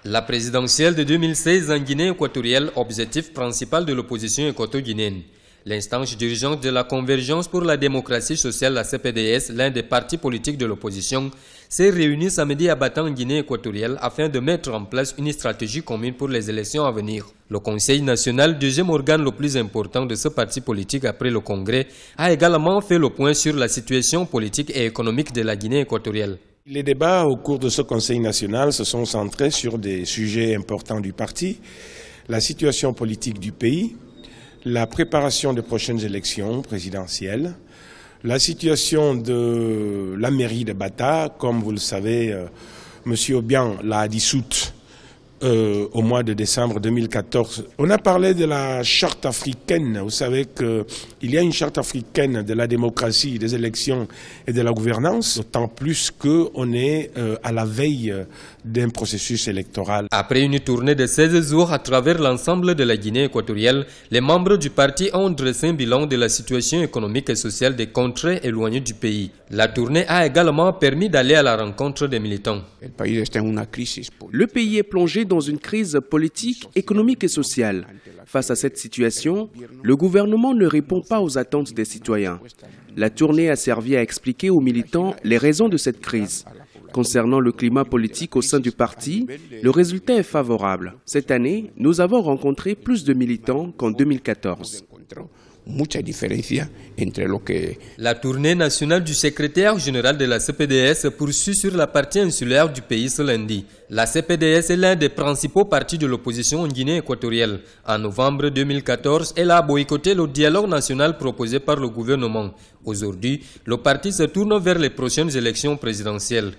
La présidentielle de 2016 en Guinée équatoriale, objectif principal de l'opposition équato-guinéenne. L'instance dirigeante de la Convergence pour la démocratie sociale, la CPDS, l'un des partis politiques de l'opposition, s'est réunie samedi à Bata en Guinée équatoriale afin de mettre en place une stratégie commune pour les élections à venir. Le Conseil national, deuxième organe le plus important de ce parti politique après le Congrès, a également fait le point sur la situation politique et économique de la Guinée équatoriale. Les débats au cours de ce Conseil national se sont centrés sur des sujets importants du parti, la situation politique du pays, la préparation des prochaines élections présidentielles, la situation de la mairie de Bata. Comme vous le savez, M. Obiang l'a dissoute au mois de décembre 2014. On a parlé de la charte africaine. Vous savez qu'il y a une charte africaine de la démocratie, des élections et de la gouvernance, d'autant plus qu'on est à la veille d'un processus électoral. Après une tournée de 16 jours à travers l'ensemble de la Guinée équatoriale, les membres du parti ont dressé un bilan de la situation économique et sociale des contrées éloignées du pays. La tournée a également permis d'aller à la rencontre des militants. Le pays est plongé dans une crise politique, économique et sociale. Face à cette situation, le gouvernement ne répond pas aux attentes des citoyens. La tournée a servi à expliquer aux militants les raisons de cette crise. Concernant le climat politique au sein du parti, le résultat est favorable. Cette année, nous avons rencontré plus de militants qu'en 2014. La tournée nationale du secrétaire général de la CPDS poursuit sur la partie insulaire du pays ce lundi. La CPDS est l'un des principaux partis de l'opposition en Guinée équatoriale. En novembre 2014, elle a boycotté le dialogue national proposé par le gouvernement. Aujourd'hui, le parti se tourne vers les prochaines élections présidentielles.